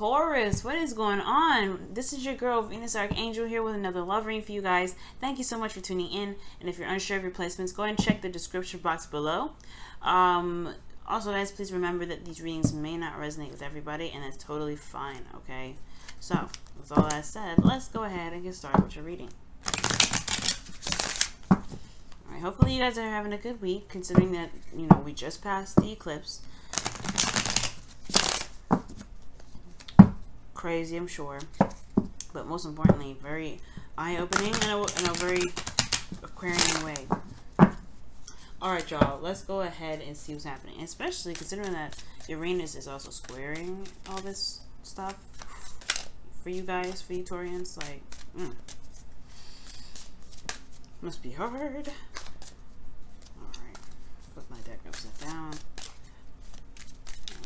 Taurus, what is going on? This is your girl Venus Archangel here with another love reading for you guys. Thank you so much for tuning in, and if you're unsure of your placements, go ahead and check the description box below. Also guys, please remember that these readings may not resonate with everybody, and that's totally fine, okay? So with all that said, let's go ahead and get started with your reading. Alright, hopefully you guys are having a good week, considering that, you know, we just passed the eclipse. Crazy, I'm sure, but most importantly, very eye-opening in a very Aquarian way. Alright, y'all, let's go ahead and see what's happening, especially considering that Uranus is also squaring all this stuff for you guys, for you Taurians. Like, must be hard. Alright, put my deck upside down.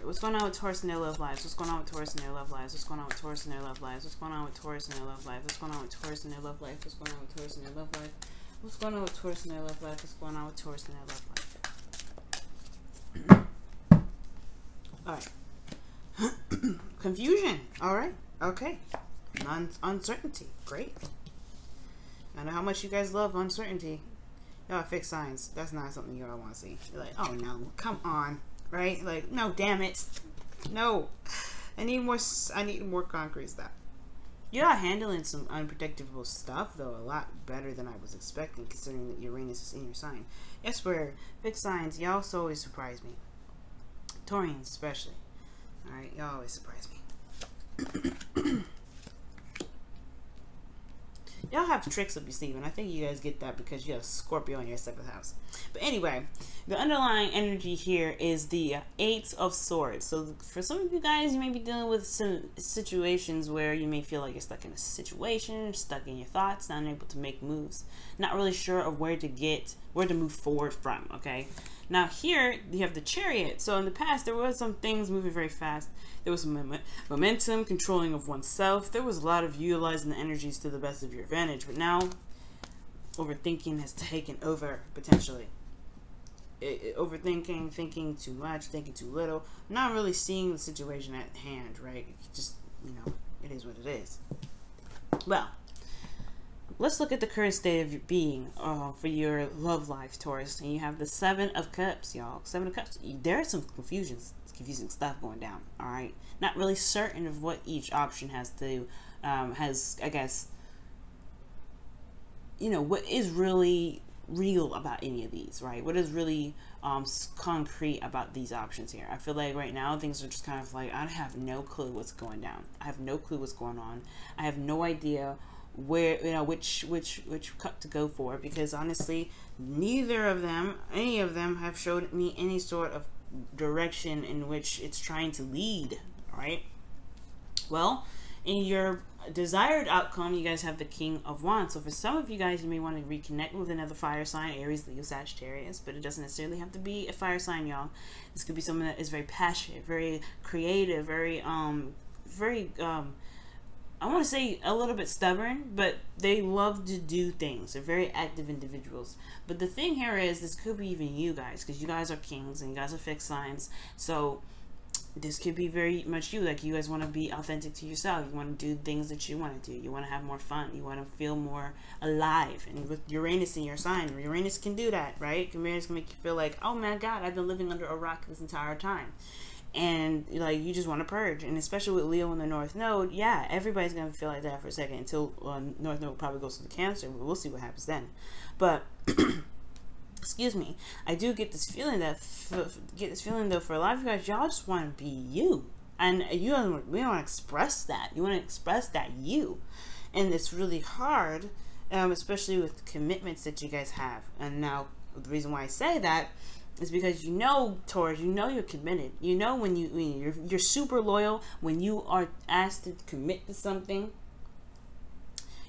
What's going on with Taurus and their love lives? What's going on with Taurus and their love lives? What's going on with Taurus and their love lives? What's going on with Taurus and their love life? What's going on with Taurus and their love life? What's going on with Taurus and their love life? What's going on with Taurus and their love life? What's going on with Taurus and their love life? Alright. Confusion. Alright. Okay. Uncertainty. Great. I know how much you guys love uncertainty. Y'all fixed signs. That's not something y'all want to see. You're like, oh no, come on. Right? Like, no, damn it. No. I need more concrete stuff. You're handling some unpredictable stuff, though, a lot better than I was expecting, considering that Uranus is in your sign. I swear, fixed signs, y'all also always surprise me. Taurians, especially. Alright, y'all always surprise me. Y'all have tricks up your sleeve, and I think you guys get that because you have Scorpio in your 7th house. But anyway, the underlying energy here is the 8 of Swords. So for some of you guys, you may be dealing with some situations where you may feel like you're stuck in a situation, stuck in your thoughts, not able to make moves, not really sure of where to move forward from, okay? Now here, you have the Chariot. So in the past, there was some things moving very fast. There was some momentum, controlling of oneself. There was a lot of utilizing the energies to the best of your advantage. But now, overthinking has taken over, potentially. Overthinking, thinking too much, thinking too little. Not really seeing the situation at hand, right? Just, you know, it is what it is. Well, let's look at the current state of your being for your love life, Taurus. And you have the 7 of Cups, y'all. 7 of Cups. There is some confusing stuff going down, all right? Not really certain of what each option has to, I guess, you know, what is really real about any of these, right? What is really concrete about these options here? I feel like right now things are just kind of like, I have no clue what's going down. I have no clue what's going on. I have no idea where, you know, which cup to go for, because honestly, neither of them, any of them, have showed me any sort of direction in which it's trying to lead, right? Well, in your desired outcome, you guys have the King of Wands. So for some of you guys, you may want to reconnect with another fire sign, Aries, Leo, Sagittarius, but it doesn't necessarily have to be a fire sign, y'all. This could be someone that is very passionate, very creative, very I want to say a little bit stubborn, but they love to do things. They're very active individuals. But the thing here is, this could be even you guys, because you guys are kings and you guys are fixed signs. So this could be very much you. Like, you guys want to be authentic to yourself. You want to do things that you want to do. You want to have more fun. You want to feel more alive. And with Uranus in your sign, Uranus can do that, right? Uranus can make you feel like, oh my God, I've been living under a rock this entire time. And like, you just want to purge. And especially with Leo in the North Node, yeah, everybody's gonna feel like that for a second until North Node probably goes to the Cancer. We'll see what happens then. But excuse me, I do get this feeling that though, for a lot of you guys, y'all just want to be you, and we don't want to express that. You want to express that you, and it's really hard, especially with the commitments that you guys have. And now the reason why I say that is because, you know, Taurus, you know you're committed. You know when you're super loyal. When you are asked to commit to something,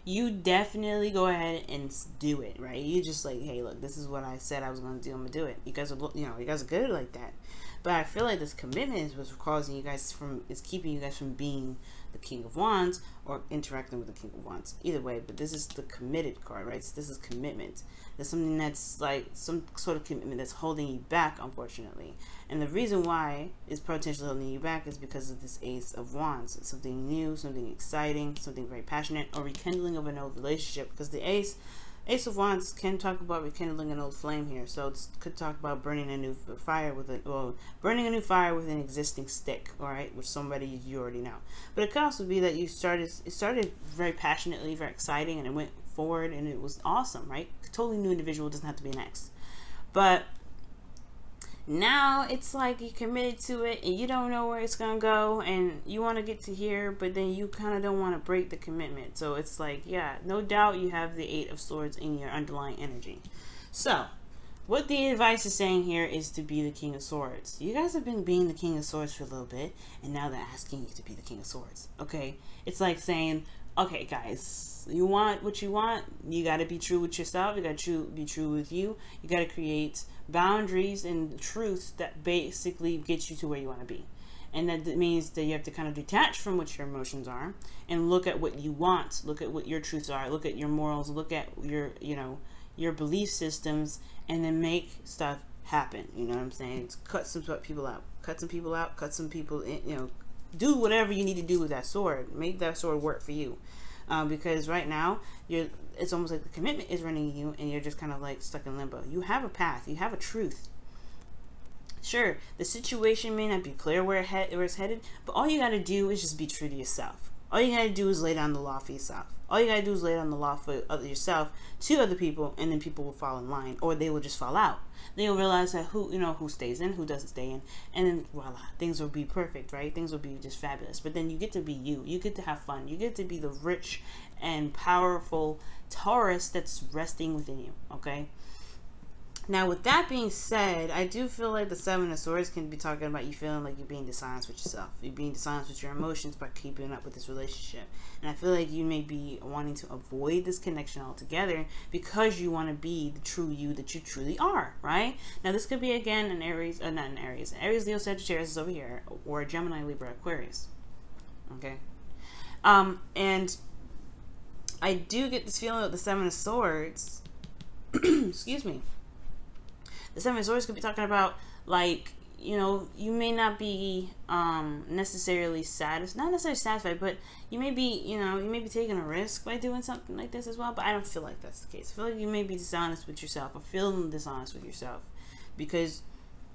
you definitely go ahead and do it, right? You just like, hey, look, this is what I said I was going to do. I'm going to do it. You guys are, you know, you guys are good like that. But I feel like this commitment is what's causing you guys is keeping you guys from being the King of Wands or interacting with the King of Wands. Either way, but this is the committed card, right? So this is commitment. There's something that's like some sort of commitment that's holding you back, unfortunately. And the reason why it's potentially holding you back is because of this Ace of Wands. It's something new, something exciting, something very passionate, or rekindling of an old relationship. Because the Ace of Wands can talk about rekindling an old flame here. So it could talk about burning a new fire with burning a new fire with an existing stick, all right, with somebody you already know. But it could also be that it started very passionately, very exciting, and it went forward and it was awesome, right? Totally new individual, doesn't have to be an ex. But now it's like you committed to it and you don't know where it's gonna go, and you want to get to here, but then you kind of don't want to break the commitment. So it's like, yeah, no doubt you have the Eight of Swords in your underlying energy. So what the advice is saying here is to be the King of Swords. You guys have been being the King of Swords for a little bit, and now they're asking you to be the King of Swords. Okay, it's like saying, okay guys, you want what you want, you got to be true with yourself, you got to be true with you, you got to create boundaries and truths that basically get you to where you want to be. And that means that you have to kind of detach from what your emotions are and look at what you want, look at what your truths are, look at your morals, look at your, you know, your belief systems, and then make stuff happen. You know what I'm saying? It's cut some people out, cut some people in, you know, do whatever you need to do with that sword. Make that sword work for you. Because right now it's almost like the commitment is running you and you're just kind of like stuck in limbo. You have a path, you have a truth. Sure, the situation may not be clear where it's headed, but all you got to do is just be true to yourself. All you got to do is lay down the law for yourself. All you got to do is lay down the law for yourself to other people, and then people will fall in line, or they will just fall out. They'll realize that who stays in, who doesn't stay in, and then voila, things will be perfect, right? Things will be just fabulous. But then you get to be you. You get to have fun. You get to be the rich and powerful Taurus that's resting within you, okay? Now, with that being said, I do feel like the Seven of Swords can be talking about you feeling like you're being dishonest with yourself. You're being dishonest with your emotions by keeping up with this relationship. And I feel like you may be wanting to avoid this connection altogether because you want to be the true you that you truly are, right? Now, this could be, again, an Aries, not an Aries. Aries, Leo, Sagittarius is over here, or a Gemini, Libra, Aquarius, okay? And I do get this feeling of the Seven of Swords, excuse me. The Seven of Swords could be talking about, like, you know, you may not be necessarily satisfied, not necessarily satisfied, but you may be, you know, you may be taking a risk by doing something like this as well. But I don't feel like that's the case. I feel like you may be dishonest with yourself, or feeling dishonest with yourself, because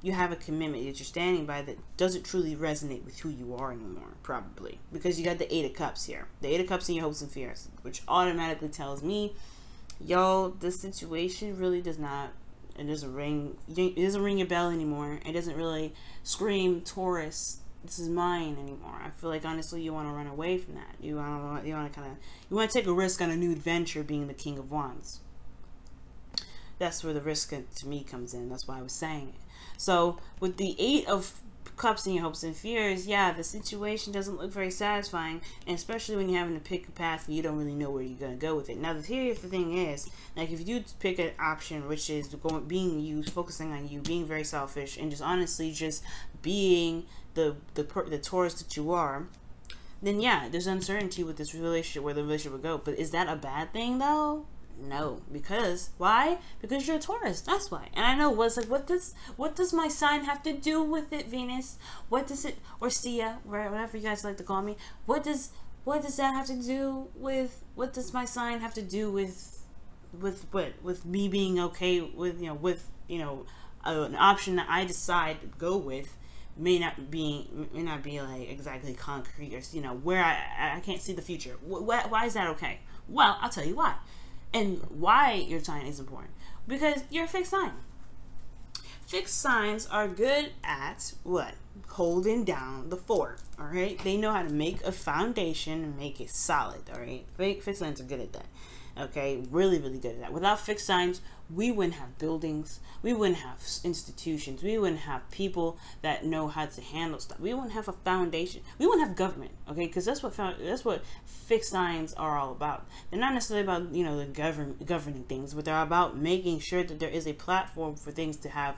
you have a commitment that you're standing by that doesn't truly resonate with who you are anymore, probably. Because you got the Eight of Cups here. The Eight of Cups in your hopes and fears, which automatically tells me, yo, this situation really does not, it doesn't ring your bell anymore. It doesn't really scream Taurus, this is mine anymore. I feel like honestly you want to run away from that. You want to take a risk on a new adventure, being the King of Wands. That's where the risk to me comes in. That's why I was saying it. So with the Eight of Cups in your hopes and fears, yeah, the situation doesn't look very satisfying, and especially when you're having to pick a path and you don't really know where you're going to go with it. Now, the thing is, like, if you pick an option which is being you, focusing on you, being very selfish, and just honestly just being the Taurus that you are, then yeah, there's uncertainty with this relationship, where the relationship will go. But is that a bad thing though? No, because why? Because you're a Taurus. That's why. And I know what's like, what does my sign have to do with it, Venus? What does it, or Sia, whatever you guys like to call me? What does that have to do with? What does my sign have to do with what? With me being okay with an option that I decide to go with may not be like exactly concrete, or where I can't see the future. Why is that okay? Well, I'll tell you why. And why your sign is important. Because you're a fixed sign. Fixed signs are good at what? Holding down the fort. Alright? They know how to make a foundation and make it solid. Alright? Fixed signs are good at that. Okay? Really, really good at that. Without fixed signs, we wouldn't have buildings. We wouldn't have institutions. We wouldn't have people that know how to handle stuff. We wouldn't have a foundation. We wouldn't have government. Okay? Because that's what fixed signs are all about. They're not necessarily about the governing things, but they're about making sure that there is a platform for things to have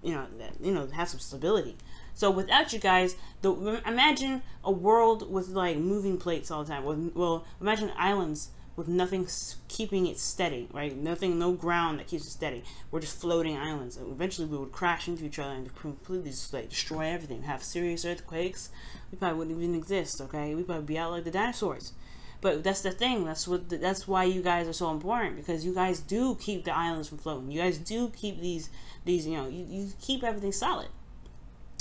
have some stability. So without you guys, imagine a world with like moving plates all the time. Well, imagine islands with nothing keeping it steady, right? Nothing, no ground that keeps it steady. We're just floating islands. And eventually we would crash into each other and completely just like destroy everything, have serious earthquakes. We probably wouldn't even exist, okay? We'd probably be out like the dinosaurs. But that's the thing. That's why you guys are so important, because you guys do keep the islands from floating. You guys do keep these you know, you keep everything solid.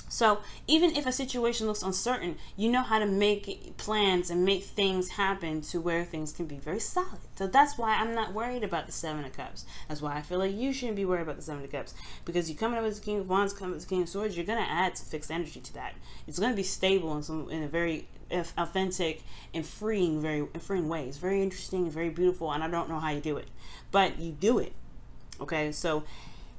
So even if a situation looks uncertain, you know how to make plans and make things happen to where things can be very solid. So that's why I'm not worried about the Seven of Cups. That's why I feel like you shouldn't be worried about the Seven of Cups, because you coming up as the King of Wands, coming up as the King of Swords, you're going to add some fixed energy to that. It's going to be stable in a very authentic and freeing way. It's very interesting and very beautiful, and I don't know how you do it, but you do it. Okay, so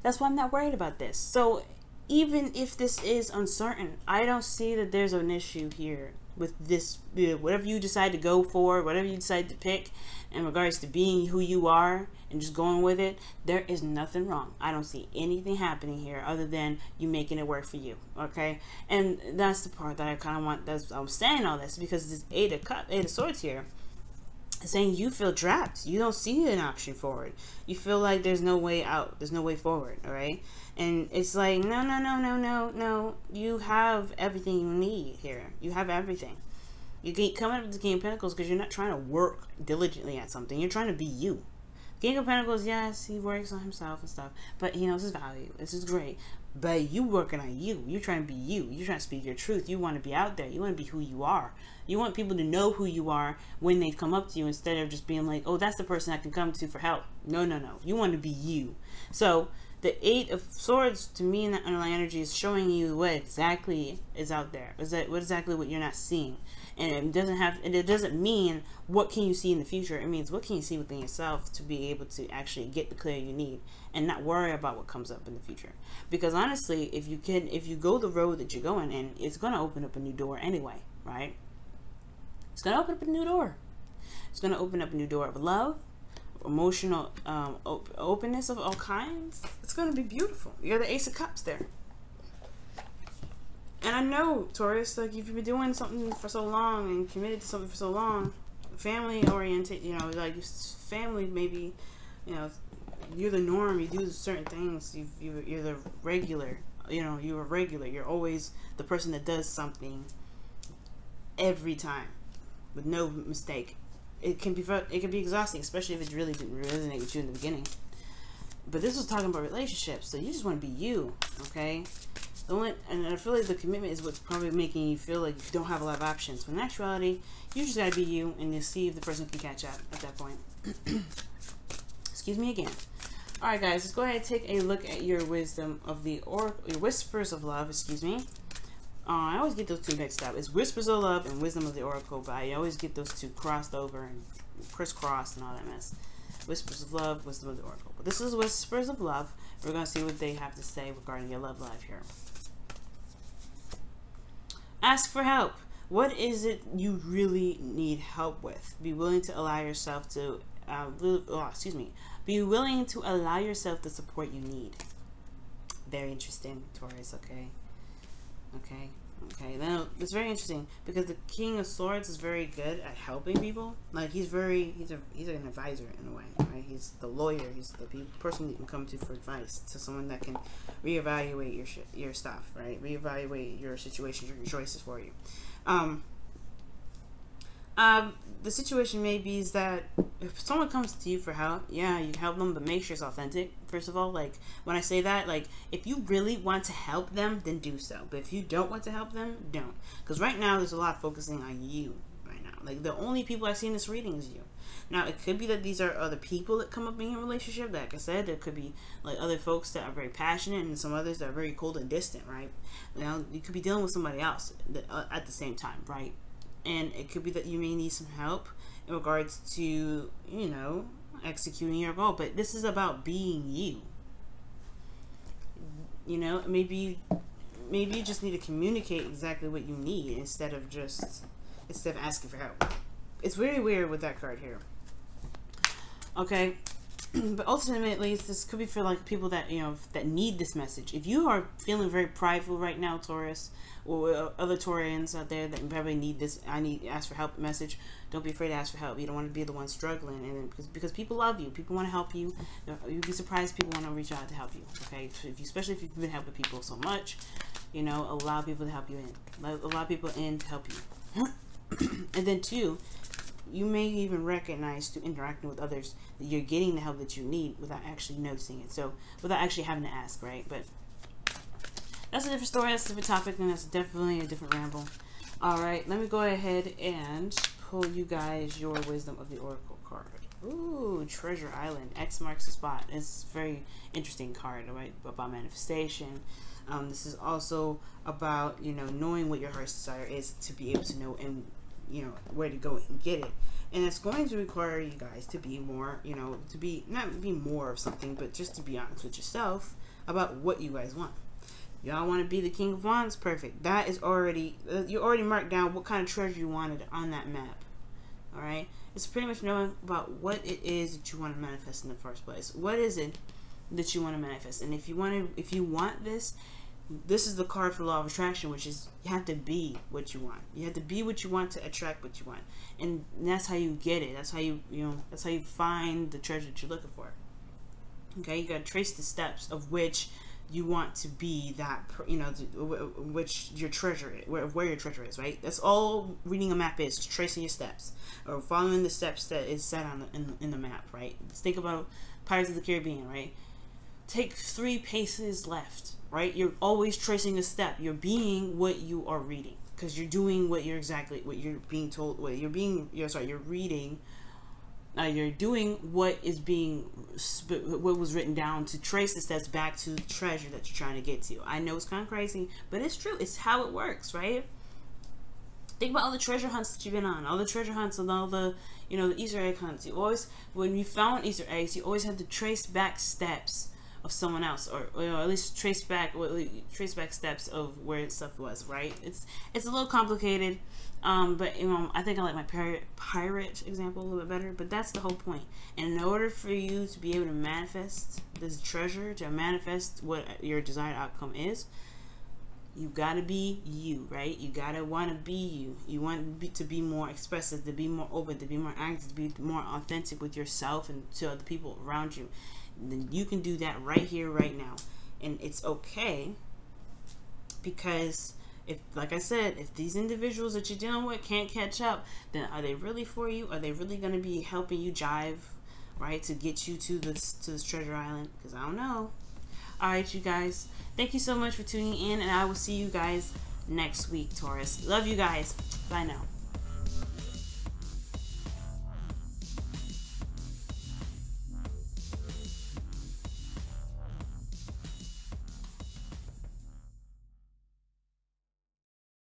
that's why I'm not worried about this. So even if this is uncertain, I don't see that there's an issue here with this. Whatever you decide to go for, whatever you decide to pick in regards to being who you are and just going with it, there is nothing wrong. I don't see anything happening here other than you making it work for you, okay? And that's the part that I kind of want. I'm saying all this because this Eight of Swords here, saying you feel trapped. You don't see an option forward. You feel like there's no way out. There's no way forward, all right? And it's like, no. You have everything you need here. You have everything. You keep coming up with the King of Pentacles because you're not trying to work diligently at something. You're trying to be you. King of Pentacles, yes, he works on himself and stuff, but he knows his value. This is great. But you working on you. You're trying to be you. You're trying to speak your truth. You want to be out there. You want to be who you are. You want people to know who you are when they come up to you, instead of just being like, oh, that's the person I can come to for help. No. You want to be you. So the Eight of Swords, to me, in that underlying energy, is showing you what exactly is out there. What you're not seeing. And it doesn't mean what can you see in the future. It means what can you see within yourself to be able to actually get the clarity you need and not worry about what comes up in the future. Because honestly, if you go the road that you're going in, it's going to open up a new door anyway, right? It's going to open up a new door. It's going to open up a new door of love, emotional openness of all kinds. It's going to be beautiful. You're the Ace of Cups there. And I know, Taurus, like, if you've been doing something for so long and committed to something for so long, family oriented, you know, like family, maybe, you know, you're the norm. You do certain things. You're the regular. You know, you're a regular. You're always the person that does something every time with no mistake. It can be exhausting, especially if it really didn't resonate with you in the beginning. But this was talking about relationships, so you just want to be you, okay? And I feel like the commitment is what's probably making you feel like you don't have a lot of options. But in actuality, you just gotta be you, and you'll see if the person can catch up at that point. Excuse me again. All right, guys, let's go ahead and take a look at your wisdom of the oracle, your whispers of love. Excuse me. I always get those two mixed up. It's whispers of love and wisdom of the oracle, but I always get those two crossed over and crisscrossed and all that mess. Whispers of love, wisdom of the oracle. But this is whispers of love. We're gonna see what they have to say regarding your love life here. Ask for help. What is it you really need help with? Be willing to allow yourself to, be willing to allow yourself the support you need. Very interesting, Taurus, okay? Now, it's very interesting because the King of Swords is very good at helping people. Like, he's an advisor in a way, right? He's the lawyer. He's the person you can come to for advice, to someone that can reevaluate your stuff, right? Reevaluate your situations, your choices for you. The situation may be is that if someone comes to you for help, yeah, you help them, but make sure it's authentic. First of all, like, when I say that, like, if you really want to help them, then do so. But if you don't want to help them, don't. Because right now, there's a lot focusing on you right now. Like, the only people I see in this reading is you. Now, it could be that these are other people that come up in your relationship. Like I said, there could be, like, other folks that are very passionate and some others that are very cold and distant, right? Now, you could be dealing with somebody else at the same time, right? And it could be that you may need some help in regards to, you know, executing your goal. But this is about being you. You know, maybe you just need to communicate exactly what you need instead of asking for help. It's very weird with that card here. Okay. But ultimately, this could be for like people that, you know, that need this message. If you are feeling very prideful right now, Taurus, or other Taurians out there that probably need this, ask for help message, don't be afraid to ask for help. You don't want to be the one struggling, and because people love you, people want to help you. You'd be surprised people want to reach out to help you. Okay, especially if you've been helping people so much, you know, allow people to help you in, allow people in to help you. And then two, you may even recognize through interacting with others that you're getting the help that you need without actually noticing it. So without actually having to ask, right? But that's a different story, that's a different topic, and that's definitely a different ramble. All right, let me go ahead and pull you guys your Wisdom of the Oracle card. Ooh, Treasure Island. X marks the spot. It's a very interesting card, right? About manifestation. This is also about, you know, knowing what your heart's desire is to be able to know and, you know, where to go and get it. And it's going to require you guys to be more, you know, to be, not be more of something, but just to be honest with yourself about what you guys want. Y'all want to be the King of Wands? Perfect. That is already, you already marked down what kind of treasure you wanted on that map. Alright? It's pretty much knowing about what it is that you want to manifest in the first place. What is it that you want to manifest? And if you want this, this is the card for law of attraction, which is you have to be what you want. You have to be what you want to attract what you want. And that's how you get it. That's how you that's how you find the treasure that you're looking for. Okay? You got to trace the steps of which you want to be that, you know, which your treasure is, where your treasure is, right? That's all reading a map is tracing your steps or following the steps that is set on in the map, right? Let's think about Pirates of the Caribbean, right? Take 3 paces left, right? You're always tracing a step. You're being what you are reading because you're doing what you're being told. You're reading. You're doing what was written down to trace the steps back to the treasure that you're trying to get to. I know it's kind of crazy, but it's true. It's how it works, right? Think about all the treasure hunts that you've been on, all the treasure hunts and all the, you know, the Easter egg hunts. You always, when you found Easter eggs, you always had to trace back steps of someone else, or you know, at least trace back steps of where stuff was, right? It's a little complicated, but you know, I think I like my pirate example a little bit better, but that's the whole point. And in order for you to be able to manifest this treasure, to manifest what your desired outcome is, you gotta be you, right? You gotta want to be you. You want to be more expressive, to be more open, to be more active, to be more authentic with yourself and to other people around you. Then you can do that right here, right now. And it's okay, because if, like I said, if these individuals that you're dealing with can't catch up, then are they really for you? Are they really going to be helping you jive, right, to get you to this treasure island? Because I don't know. All right, you guys, thank you so much for tuning in, and I will see you guys next week, Taurus. Love you guys. Bye now.